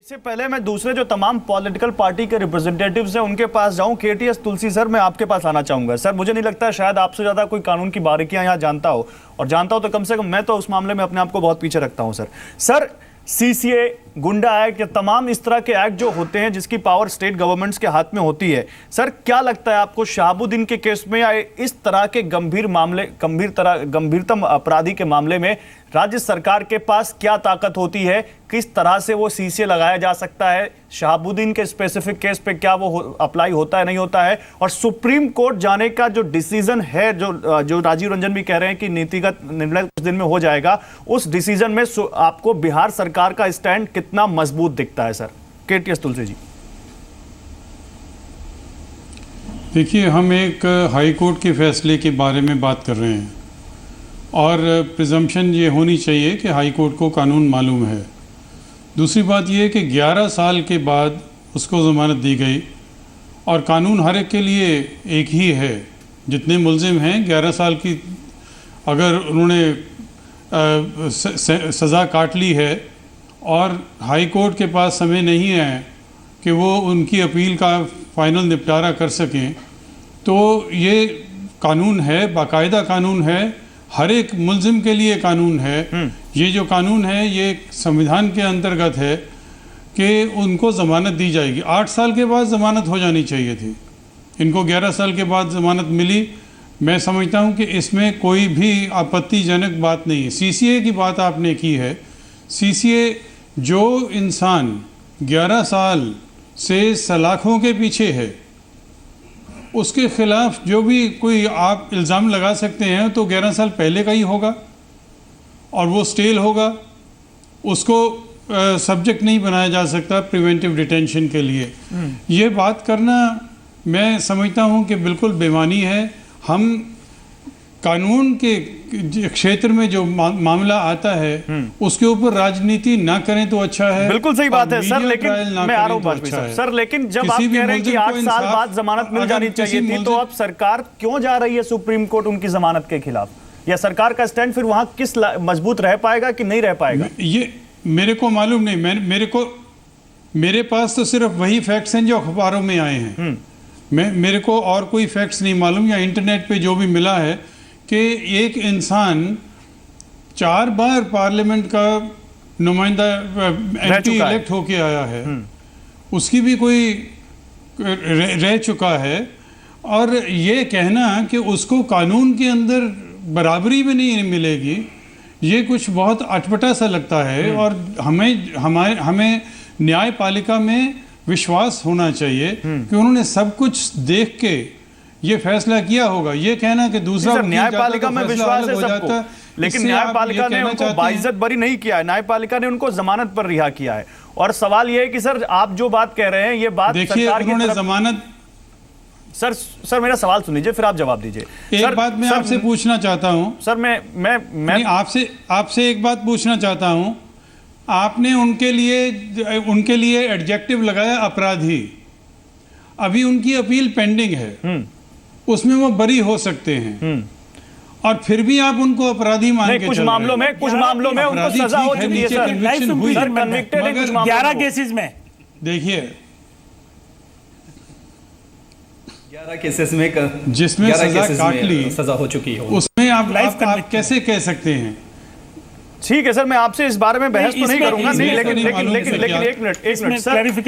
इससे पहले मैं दूसरे जो तमाम पॉलिटिकल पार्टी के रिप्रेजेंटेटिव्स हैं उनके पास जाऊं, केटीएस तुलसी सर, मैं आपके पास आना चाहूंगा। सर, मुझे नहीं लगता शायद आपसे ज्यादा कोई कानून की बारीकियां यहाँ जानता हो, और जानता हो तो कम से कम मैं तो उस मामले में अपने आप को बहुत पीछे रखता हूं। सर, सीसीए, गुंडा एक्ट, या तमाम इस तरह के एक्ट जो होते हैं जिसकी पावर स्टेट गवर्नमेंट्स के हाथ में होती है, सर क्या लगता है आपको शहाबुद्दीन के केस में या इस तरह के गंभीरतम अपराधी के मामले में राज्य सरकार के पास क्या ताकत होती है? किस तरह से वो सीसीए लगाया जा सकता है? शहाबुद्दीन के स्पेसिफिक केस पे क्या वो अप्लाई होता है, नहीं होता है? और सुप्रीम कोर्ट जाने का जो डिसीजन है, जो राजीव रंजन भी कह रहे हैं कि नीतिगत निर्णय कुछ दिन में हो जाएगा, उस डिसीजन में आपको बिहार सरकार का स्टैंड कितना मजबूत दिखता है? Sir, KTS Tulsi ji. देखिए, हम एक हाई कोर्ट के फैसले के बारे में बात कर रहे हैं और प्रिजम्पशन ये होनी चाहिए कि हाई कोर्ट को कानून मालूम है। दूसरी बात ये कि 11 साल के बाद उसको ज़मानत दी गई और कानून हर एक के लिए एक ही है। जितने मुल्जिम हैं 11 साल की अगर उन्होंने सज़ा काट ली है और हाई कोर्ट के पास समय नहीं है कि वो उनकी अपील का फाइनल निपटारा कर सकें, तो ये कानून है, बाकायदा कानून है, हर एक मुल्जिम के लिए कानून है। ये जो कानून है ये संविधान के अंतर्गत है कि उनको ज़मानत दी जाएगी। 8 साल के बाद ज़मानत हो जानी चाहिए थी, इनको 11 साल के बाद ज़मानत मिली। मैं समझता हूँ कि इसमें कोई भी आपत्तिजनक बात नहीं है। सीसीए की बात आपने की है, सीसीए जो इंसान 11 साल से सलाखों के पीछे है, उसके खिलाफ जो भी कोई आप इल्ज़ाम लगा सकते हैं तो 11 साल पहले का ही होगा और वो स्टेल होगा, उसको सब्जेक्ट नहीं बनाया जा सकता प्रिवेंटिव डिटेंशन के लिए। ये बात करना मैं समझता हूँ कि बिल्कुल बेमानी है। हम कानून के क्षेत्र में जो मामला आता है उसके ऊपर राजनीति ना करें तो अच्छा है। बिल्कुल सही बात है सर, लेकिन मैं आ रहा हूं बात पे सर, लेकिन जब आप कह रहे हैं कि 8 साल बाद जमानत मिल जानी चाहिए थी, तो अब सरकार क्यों जा रही है सुप्रीम कोर्ट उनकी जमानत के खिलाफ? या सरकार का स्टैंड फिर वहां किस मजबूत रह पाएगा कि नहीं रह पाएगा? ये मेरे को मालूम नहीं। मेरे पास तो सिर्फ वही फैक्ट्स हैं जो अखबारों में आए हैं। मेरे को और कोई फैक्ट्स नहीं मालूम, या इंटरनेट पे जो भी मिला है कि एक इंसान 4 बार पार्लियामेंट का नुमाइंदा एमपी इलेक्ट होके आया है, उसकी भी कोई रह चुका है, और ये कहना कि उसको कानून के अंदर बराबरी भी नहीं मिलेगी, ये कुछ बहुत अटपटा सा लगता है। और हमें न्यायपालिका में विश्वास होना चाहिए कि उन्होंने सब कुछ देख के ये फैसला किया होगा। ये कहना कि दूसरा न्यायपालिका में विश्वास है सबको, लेकिन न्यायपालिका ने उनको बाइज्जत बरी नहीं किया है, न्यायपालिका ने उनको जमानत पर रिहा किया है। और सवाल ये है कि सर, आप जो बात कह रहे हैं ये बात देखिए, उन्होंने जमानत सर मेरा सवाल सुन लीजिए, फिर आप जवाब दीजिए। एक बात मैं आपसे पूछना चाहता हूं सर, मैं आपसे एक बात पूछना चाहता हूं। आपने उनके लिए एडजेक्टिव लगाया अपराधी। अभी उनकी अपील पेंडिंग है, उसमें वो बरी हो सकते हैं, और फिर भी आप उनको अपराधी मान के कुछ मामलों में उनको सजा हो चुकी है सर, कन्विक्टेड है कुछ 11 केसेस में। देखिए, 11 केसेस में जिसमें सजा काट ली, सजा हो चुकी है, उसमें आप कैसे कह सकते हैं? ठीक है सर, मैं आपसे इस बारे में बहस तो नहीं करूंगा, लेकिन एक मिनट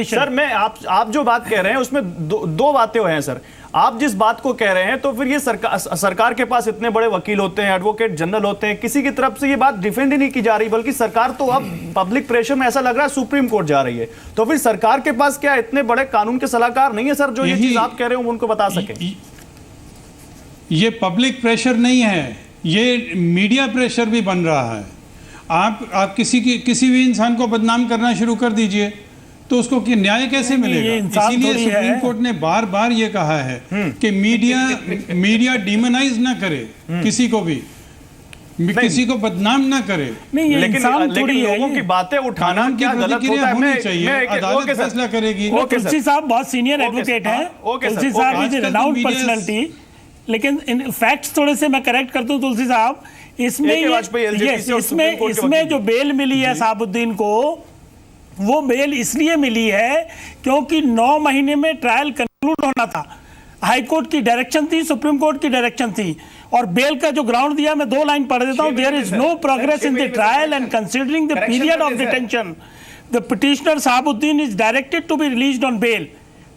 सर, मैं आप जो बात कह रहे हैं उसमें दो बातें हैं सर। आप जिस बात को कह रहे हैं, तो फिर ये सरकार के पास इतने बड़े वकील होते हैं, एडवोकेट जनरल होते हैं, किसी की तरफ से ये बात डिफेंड ही नहीं की जा रही, बल्कि सरकार तो अब पब्लिक प्रेशर में ऐसा लग रहा है सुप्रीम कोर्ट जा रही है। तो फिर सरकार के पास क्या इतने बड़े कानून के सलाहकार नहीं है सर, जो ये चीज आप कह रहे हो उनको बता सके? ये पब्लिक प्रेशर नहीं है, ये मीडिया प्रेशर भी बन रहा है। आप किसी भी इंसान को बदनाम करना शुरू कर दीजिए तो उसको न्याय कैसे मिलेगा? इसीलिए सुप्रीम कोर्ट ने बार बार ये कहा है कि मीडिया डिमोनाइज ना करे किसी को भी, किसी को बदनाम ना करे। लेकिन लोगों की बातें उठाना क्या गलत होता है? होनी चाहिए, अदालत फैसला करेगी। तुलसी साहब बहुत सीनियर एडवोकेट हैं, तुलसी साहब इज रिनाउंड पर्सनालिटी, लेकिन इन फैक्ट्स थोड़े से मैं करेक्ट कर दूं तुलसी साहब। इसमें जो बेल मिली है शहाबुद्दीन को, वो बेल इसलिए मिली है क्योंकि 9 महीने में ट्रायल कंक्लूड होना था। हाई कोर्ट की डायरेक्शन थी, सुप्रीम कोर्ट की डायरेक्शन थी, और बेल का जो ग्राउंड दिया, मैं 2 लाइन पढ़ देता हूं। There is no progress in the trial and considering the period of detention the petitioner Shahabuddin is directed to be released on bail.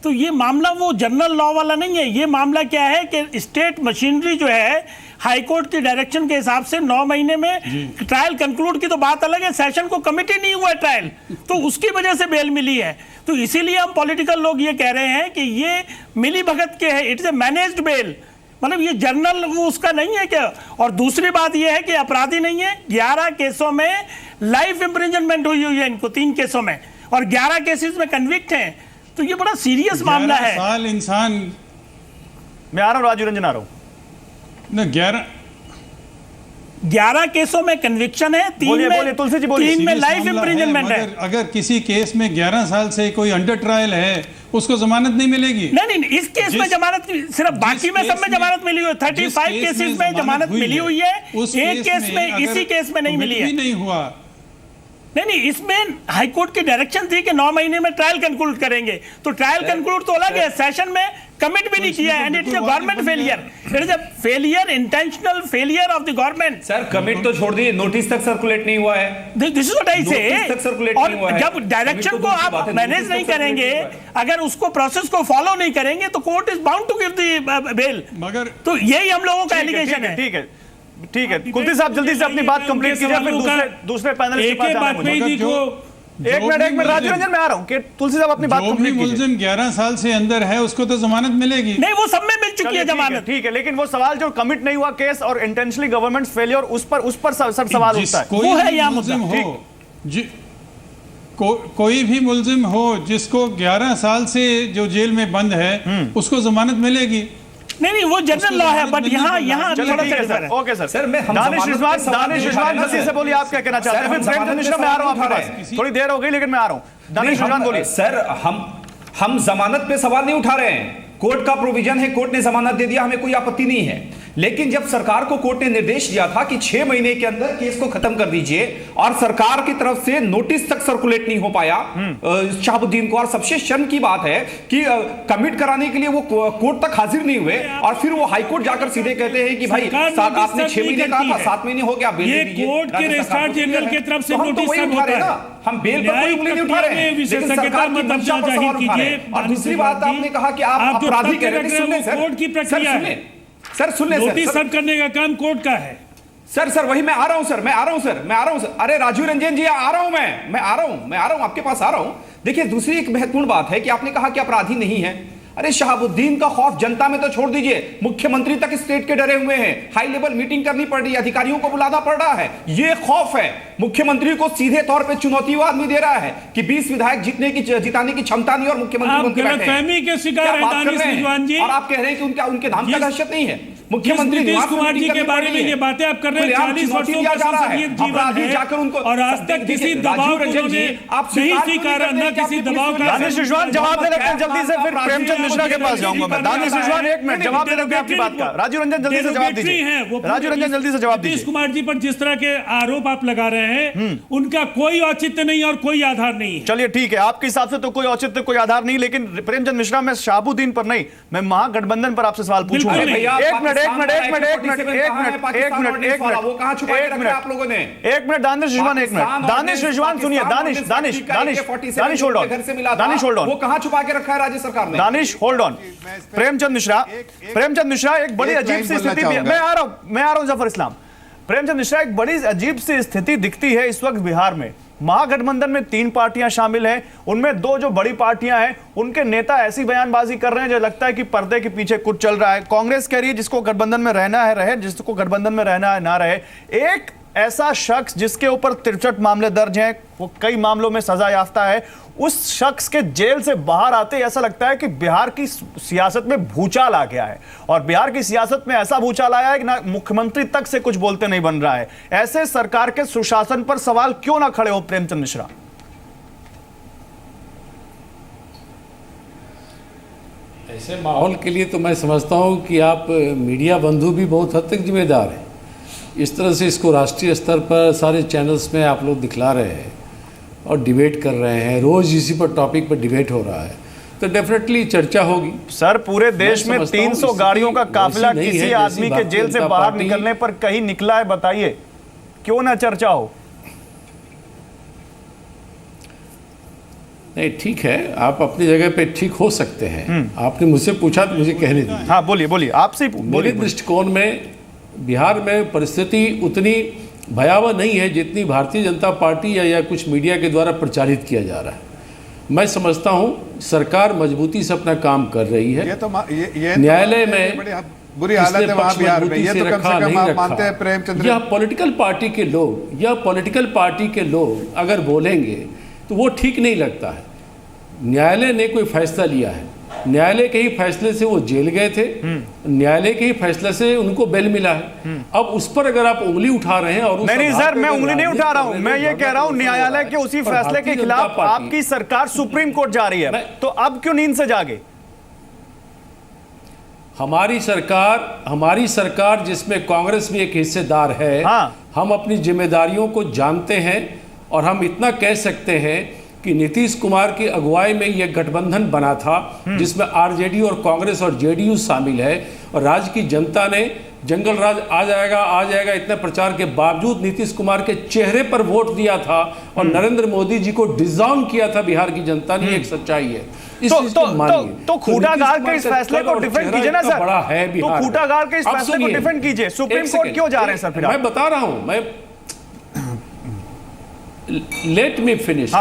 तो ये मामला वो जनरल लॉ वाला नहीं है। ये मामला क्या है कि स्टेट मशीनरी जो है हाई कोर्ट की डायरेक्शन के हिसाब से 9 महीने में ट्रायल कंक्लूड की तो बात अलग है, सेशन को कमिटी नहीं हुआ ट्रायल, तो उसकी वजह से बेल मिली है। तो इसीलिए हम पॉलिटिकल लोग ये कह रहे हैं कि ये मिली भगत के है, इट्स ए मैनेज्ड बेल, मतलब ये जर्नल वो उसका नहीं है क्या। और दूसरी बात ये है कि अपराधी नहीं है। 11 केसों में लाइफ इम्प्रिजनमेंट हुई है इनको, 3 केसों में, और 11 केसेस में कन्विक्ट हैं। तो ये बड़ा सीरियस मामला है। साल इंसान, मैं आ रहा हूं, राजू रंजन आ रहा हूं। 11 केसों में कन्विक्शन है, 3 में लाइफ इम्प्रिजनमेंट है। अगर किसी केस में 11 साल से कोई अंडर ट्रायल है, उसको जमानत नहीं मिलेगी। नहीं, इस केस में जमानत सिर्फ, बाकी में सब में जमानत मिली हुई है। 35 केसेस में जमानत मिली हुई है, एक केस में, इसी केस में नहीं मिली है। नहीं हुआ। नहीं, इसमें हाईकोर्ट की डायरेक्शन थी कि 9 महीने में ट्रायल कंक्लूड करेंगे, तो ट्रायल कंक्लूड तो अलग है, सेशन में कमिट भी नहीं किया, and it's a government failure, it is a failure, intentional failure of the government. Sir commit तो छोड़ दिए, नोटिस तक सर्कुलेट नहीं हुआ है। दिस इज व्हाट आई से। और जब डायरेक्शन को आप मैनेज नहीं करेंगे, अगर उसको प्रोसेस को फॉलो नहीं करेंगे, तो court is bound to give the bail. मगर तो यही हम लोगों का एलिगेशन है। ठीक है, कुलदीप साहब जल्दी से अपनी बात कंप्लीट कीजिए, फिर दूसरे पैनल के पास जाना मुझे। एक मिनट राजू रंजन, मैं आ रहा हूं कि तुलसी साहब अपनी बात कंप्लीट कीजिए। मुलजिम 11 साल से अंदर है, उसको तो जमानत मिलेगी। नहीं, वो सब में मिल चुकी है जमानत। ठीक है, लेकिन वो सवाल जो कमिट नहीं हुआ केस और इंटेंशनली गवर्नमेंट फेलियर, उस पर सर सवाल उठता है। वो है यहाँ मुल्जिम हो, कोई भी मुल्जिम हो जिसको 11 साल से जो जेल में बंद है, उसको जमानत मिलेगी। नहीं, वो जनरल लॉ है, बट यहाँ थोड़ा सा ओके सर मैं दानिश रिजवान जल्दी से बोलिए, आप क्या कहना चाहते हैं? फिर प्रेमचंद मिश्रा, मैं आ रहा हूं आपके पास, थोड़ी देर हो गई लेकिन मैं आ रहा हूं। दानिश रिजवान बोलिए। सर हम जमानत पे सवाल नहीं उठा रहे हैं, कोर्ट का प्रोविजन है, कोर्ट ने जमानत दे दिया, हमें कोई आपत्ति नहीं है। लेकिन जब सरकार को कोर्ट ने निर्देश दिया था कि 6 महीने के अंदर केस को खत्म कर दीजिए, और सरकार की तरफ से नोटिस तक सर्कुलेट नहीं हो पाया शहाबुद्दीन को, और सबसे शर्म की बात है कि कमिट कराने के लिए वो कोर्ट तक हाजिर नहीं हुए, और फिर वो हाईकोर्ट जाकर सीधे कहते हैं कि भाई आपने 6 महीने कहा था, 7 महीने हो गया, ये कोर्ट के रजिस्ट्रार जनरल की तरफ से नोटिस सब होता है। हम बेल पर कोई उंगली नहीं उठा रहे हैं, लेकिन सरकार की मंशा पर सवाल उठा रहे हैं। और दूसरी बात आपने कहा कि आप अपराधी कह रहे हैं, कोर्ट की प्रक्रिया है सर, सुन ले, नोटिस सर्व करने का काम कोर्ट का है। सर वही मैं आ रहा हूं सर। अरे राजू रंजन जी, आ रहा हूं, मैं आ रहा हूं, आपके पास आ रहा हूं। देखिए, दूसरी एक महत्वपूर्ण बात है कि आपने कहा कि अपराधी नहीं है। अरे शहाबुद्दीन का खौफ जनता में तो छोड़ दीजिए, मुख्यमंत्री तक स्टेट के डरे हुए हैं, हाई लेवल मीटिंग करनी पड़ रही है, अधिकारियों को बुलाना पड़ रहा है। ये खौफ है, मुख्यमंत्री को सीधे तौर पे चुनौती वो आदमी दे रहा है कि 20 विधायक जिताने की क्षमता नहीं, और मुख्यमंत्री गलतफहमी के शिकार हैं दानिश रिजवान जी, और आप कह रहे हैं कि उनके नाम का दहशत नहीं है। मुख्यमंत्री नीतीश कुमार जी के बारे में ये बातें आप कर रहे हैं, 40 वर्षों का संसदीय जीवन है, और आज तक किसी दबाव को उन्होंने नहीं स्वीकारा, न किसी दबाव का। दानिश रिजवान जवाब दे रहे हैं जल्दी से, फिर प्रेमचंद मिश्रा के पास जाऊंगा मैं। दानिश रिजवान 1 मिनट जवाब दे रहे हैं आपकी बात का। राजू रंजन जल्दी से जवाब दीजिए। राजू रंजन जल्दी से जवाब दीजिए। नीतीश कुमार जी पर जिस तरह के आरोप आप लगा रहे हैं, उनका कोई औचित्य नहीं और कोई आधार नहीं है। चलिए ठीक है, आपके हिसाब से तो कोई औचित्य, कोई आधार नहीं, लेकिन प्रेमचंद मिश्रा, मैं शहाबुद्दीन पर नहीं, मैं महागठबंधन पर आपसे सवाल पूछूंगा। एक मिनट दानिश रिजवान, 1 मिनट दानिश रिजवान सुनिए। दानिश होल्ड ऑन, वो कहां छुपा के रखा है राज्य सरकार ने? Danish hold on. प्रेमचंद मिश्रा एक बड़ी अजीब सी स्थिति, मैं आ रहा हूं जफर इस्लाम। प्रेमचंद मिश्रा, एक बड़ी अजीब सी स्थिति दिखती है इस वक्त बिहार में। महागठबंधन में 3 पार्टियां शामिल हैं, उनमें 2 जो बड़ी पार्टियां हैं, उनके नेता ऐसी बयानबाजी कर रहे हैं जो लगता है कि पर्दे के पीछे कुछ चल रहा है। कांग्रेस कह रही है जिसको गठबंधन में रहना है रहे, जिसको गठबंधन में रहना है ना रहे। एक ऐसा शख्स जिसके ऊपर 63 मामले दर्ज हैं, वो कई मामलों में सजा याफ्ता है, उस शख्स के जेल से बाहर आते ऐसा लगता है कि बिहार की सियासत में भूचाल आ गया है, और बिहार की सियासत में ऐसा भूचाल आया है कि ना मुख्यमंत्री तक से कुछ बोलते नहीं बन रहा है। ऐसे सरकार के सुशासन पर सवाल क्यों ना खड़े हो प्रेमचंद मिश्रा? ऐसे माहौल के लिए तो मैं समझता हूं कि आप मीडिया बंधु भी बहुत हद तक जिम्मेदार हैं। इस तरह से इसको राष्ट्रीय स्तर पर सारे चैनल्स में आप लोग दिखला रहे हैं, और डिबेट कर रहे हैं, रोज़ इसी पर टॉपिक पर डिबेट हो रहा है, तो डेफिनेटली चर्चा होगी। सर पूरे देश में 300 गाड़ियों का काफिला किसी आदमी के जेल से बाहर निकलने पर कहीं निकला है? बताइए, क्यों ना चर्चा हो? नहीं, ठीक है, आप अपनी जगह पे ठीक हो सकते हैं। आपने मुझसे पूछा तो मुझे कहने दीजिए। हाँ बोलिए बोलिए, आपसे मेरे दृष्टिकोण में बिहार में परिस्थिति उतनी भयावह नहीं है जितनी भारतीय जनता पार्टी या कुछ मीडिया के द्वारा प्रचारित किया जा रहा है। मैं समझता हूं सरकार मजबूती से अपना काम कर रही है। न्यायालय में बुरी हालत है वहां बिहार में, ये तो कम से कम आप मानते हैं प्रेमचंद्र? यह पॉलिटिकल पार्टी के लोग अगर बोलेंगे तो वो ठीक नहीं लगता है। न्यायालय ने कोई फैसला लिया है, न्यायालय के ही फैसले से वो जेल गए थे, न्यायालय के ही फैसले से उनको बेल मिला है। अब उस पर अगर आप उंगली उठा रहे हैं और नहीं सर, मैं उंगली नहीं उठा रहा हूं, मैं ये कह रहा हूं न्यायालय के उसी फैसले के खिलाफ आपकी सरकार सुप्रीम कोर्ट जा रही है, तो अब क्यों नींद से जागे? हमारी सरकार जिसमें कांग्रेस भी एक हिस्सेदार है, हाँ। हम अपनी जिम्मेदारियों को जानते हैं और हम इतना कह सकते हैं कि नीतीश कुमार की अगुवाई में यह गठबंधन बना था जिसमें आरजेडी और कांग्रेस और जेडीयू शामिल है, और राज्य की जनता ने जंगल राज आ जाएगा इतने प्रचार के बावजूद नीतीश कुमार के चेहरे पर वोट दिया था और नरेंद्र मोदी जी को डिसऑन किया था बिहार की जनता ने। एक सच्चाई है। तो खूंटागार के इस फैसले को डिफेंड कीजिए ना सर, बड़ा है बिहार, तो खूंटागार के इस फैसले को डिफेंड कीजिए। सुप्रीम कोर्ट क्यों जा रहे हैं सर? फिर मैं बता रहा हूं, मैं लेट मी फिनिश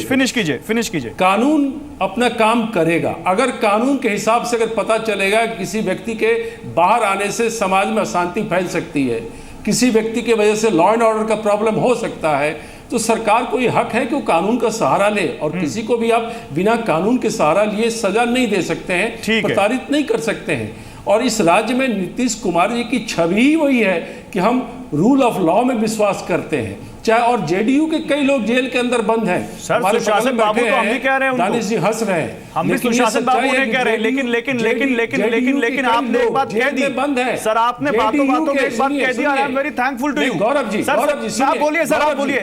फिनिश कीजिए। कानून अपना काम करेगा। अगर कानून के हिसाब से अगर पता चलेगा कि किसी व्यक्ति के बाहर आने से समाज में अशांति फैल सकती है, किसी व्यक्ति की वजह से लॉ एंड ऑर्डर का प्रॉब्लम हो सकता है, तो सरकार को यह हक है कि वो कानून का सहारा ले, और किसी को भी आप बिना कानून के सहारा लिए सजा नहीं दे सकते हैं, प्रताड़ित नहीं कर सकते हैं। और इस राज्य में नीतीश कुमार जी की छवि ही वही है कि हम रूल ऑफ लॉ में विश्वास करते हैं। चाहे और जेडीयू के कई लोग जेल के अंदर बंद हैं, हमारे सुशासन बाबू तो हम भी कह रहे हैं, दानिश जी हंस रहे हैं, हम भी सुशासन बाबू ने कह रहे हैं, लेकिन आपने एक बात कह दी बंद है सर, आपने बातों में एक बात कह दी। I am very thankful to you Gaurav ji. आप बोलिए सर, आप बोलिए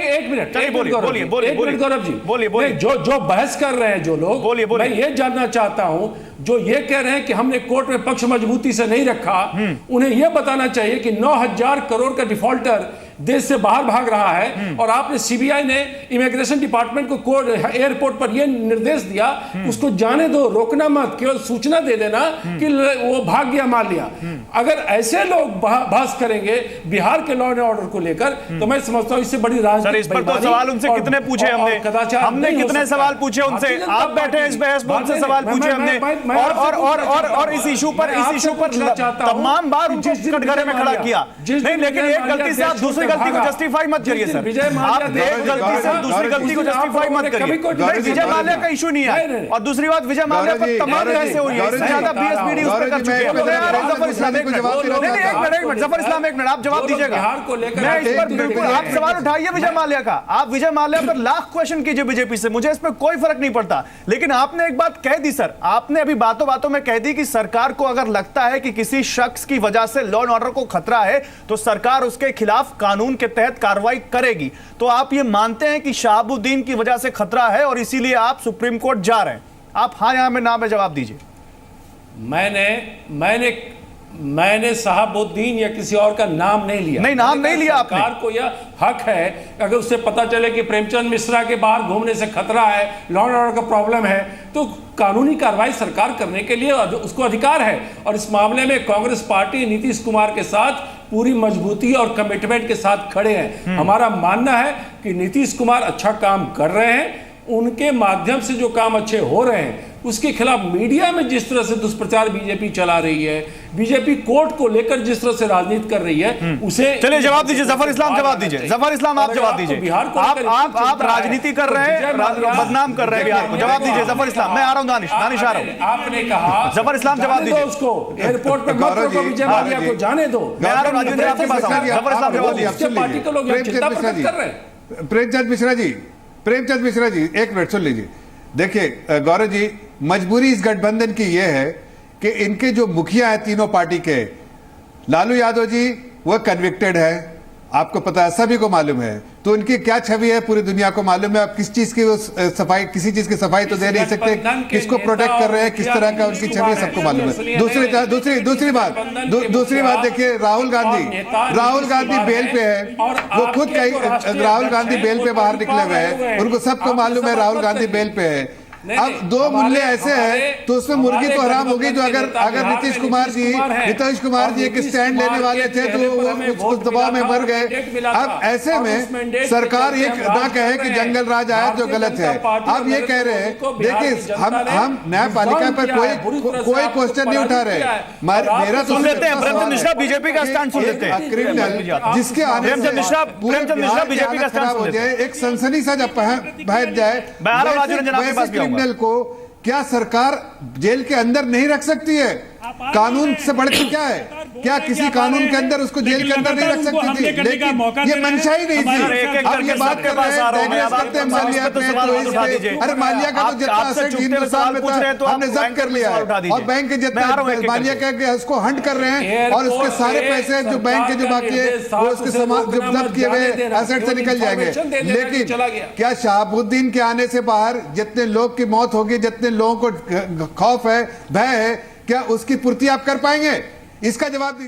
एक मिनट गौरव जी बोलिए। जो बहस कर रहे हैं जो लोग, बोलिए, मैं ये जानना चाहता हूं, जो ये कह रहे हैं कि हमने कोर्ट में पक्ष मजबूती से नहीं रखा, उन्हें यह बताना चाहिए कि 9,000 करोड़ का डिफॉल्टर देश से बाहर भाग रहा है, और आपने सीबीआई ने इमिग्रेशन डिपार्टमेंट को कोर्ट एयरपोर्ट पर यह निर्देश दिया उसको जाने दो, रोकना मत, केवल सूचना दे देना कि वो भाग गया, मान लिया। अगर ऐसे लोग बहस करेंगे बिहार के लॉ एंड ऑर्डर को लेकर, तो मैं समझता हूं इससे बड़ी राजनीतिक इस पर तो सवाल उनसे कितने पूछे हमने कितने सवाल पूछे उनसे? आप बैठे इस बहस में उनसे सवाल पूछे हमने, और इस इशू पर तमाम बार उनको कटघरे में खड़ा किया। नहीं, लेकिन एक गलती से आप दूसरी गलती को जस्टिफाई मत करिए सर, आप एक गलती से दूसरी गलती को जस्टिफाई मत करिए। विजय माल्या का इशू नहीं है, और दूसरी बात विजय माल्या पर तमाम ऐसे हुई है, इससे ज्यादा बीएसपीडी उस पर कर चुके हैं। जफर इस्लाम एक मिनट, जफर इस्लाम एक मिनट, आप जवाब दीजिएगा। मैं इस पर बिल्कुल, आप सवाल उठाइए विजय माल्या का, आप विजय माल्या पर लाख क्वेश्चन कीजिए बीजेपी से, मुझे इस पर कोई फर्क नहीं पड़ता। लेकिन आपने एक बात कह दी सर, आपने अभी बातों बातों में कह दी कि सरकार को अगर लगता है कि किसी शख्स की वजह से लॉ एंड ऑर्डर को खतरा है तो सरकार उसके खिलाफ कानून के तहत कार्रवाई करेगी। तो आप ये मानते हैं कि शहाबुद्दीन की वजह से खतरा है और इसीलिए आप सुप्रीम कोर्ट जा रहे हैं? आप हाँ या में ना में जवाब दीजिए। मैंने शहाबुद्दीन या किसी और का नाम नहीं लिया। नहीं, नाम नहीं लिया आपने। सरकार को यह हक है, अगर उससे पता चले कि प्रेमचंद मिश्रा के बाहर घूमने से खतरा है, लॉ एंड ऑर्डर का प्रॉब्लम है, तो कानूनी कार्रवाई सरकार करने के लिए उसको अधिकार है। और इस मामले में कांग्रेस पार्टी नीतीश कुमार के साथ पूरी मजबूती और कमिटमेंट के साथ खड़े हैं। हमारा मानना है कि नीतीश कुमार अच्छा काम कर रहे हैं, उनके माध्यम से जो काम अच्छे हो रहे हैं उसके खिलाफ मीडिया में जिस तरह से दुष्प्रचार बीजेपी चला रही है, बीजेपी कोर्ट को लेकर जिस तरह से राजनीति कर रही है, उसे चलिए जवाब दीजिए। जफर इस्लाम जवाब दीजिए, जफर इस्लाम आप जवाब दीजिए। बिहार को आप राजनीति कर रहे हैं, बदनाम कर रहे हैं बिहार को। जवाब दीजिए जफर इस्लाम। मैं आ रहा हूं, दानिश आ रहा हूं। आपने कहा जफर इस्लाम जवाब दीजिए उसको, एयरपोर्ट पर मत रोको विजय माल्या को, जाने दो। मैं आ रहा हूं राजेंद्र, आपके पास आऊं। जफर इस्लाम जवाब दीजिए। पार्टी के लोग चिंता प्रकट कर रहे हैं। प्रेमचंद मिश्रा जी एक मिनट सुन लीजिए। देखिए गौरव जी, मजबूरी इस गठबंधन की यह है कि इनके जो मुखिया है तीनों पार्टी के, लालू यादव जी वो कन्विक्टेड है, आपको पता है, सभी को मालूम है। तो उनकी क्या छवि है पूरी दुनिया को मालूम है। आप किस चीज की वो सफाई, किसी चीज की सफाई तो दे नहीं सकते, किसको प्रोटेक्ट कर रहे हैं, किस तरह का उनकी छवि है, सबको मालूम है। दूसरी बात देखिए, राहुल गांधी बेल पे है, वो खुद राहुल गांधी बेल पे बाहर निकले हुए हैं, उनको सबको मालूम है राहुल गांधी बेल पे है। अब दो मूल्य ऐसे हैं तो उसमें मुर्गी तो हराम होगी। जो अगर नीतीश कुमार जी एक स्टैंड लेने वाले थे तो वो उस दबाव में मर गए। अब ऐसे में सरकार ये ना कहे कि जंगल राज आया जो गलत है। अब ये कह रहे हैं, देखिए हम न्यायपालिका पर कोई क्वेश्चन नहीं उठा रहे। मेरा तो मिश्रा बीजेपी का स्टैंड सुन लेते हैं। क्रिमिनल जिसके आने से बीजेपी का स्टैंड हो जाए, एक सनसनी सा जब बह जाए, को क्या सरकार जेल के अंदर नहीं रख सकती है? कानून से बढ़कर क्या है? क्या किसी कानून के अंदर उसको जेल के अंदर नहीं रख सकती थी? लेकिन ये मंशा ही नहीं थी। अब ये बात कर रहे हैं माल्या पे, अरे माल्या का तो जितना असेट हिंदुस्तान में था हमने जब्त कर लिया है, और बैंक के जितना माल्या का उसको हंट कर रहे हैं, और उसके सारे पैसे जो बैंक के जो बाकी है वो उसके जब्त किए हुए एसेट से निकल जाएंगे। लेकिन क्या शहाबुद्दीन के आने से बाहर जितने लोग की मौत होगी, जितने लोगों को खौफ है, भय है, क्या उसकी पूर्ति आप कर पाएंगे? इसका जवाब दीजिए।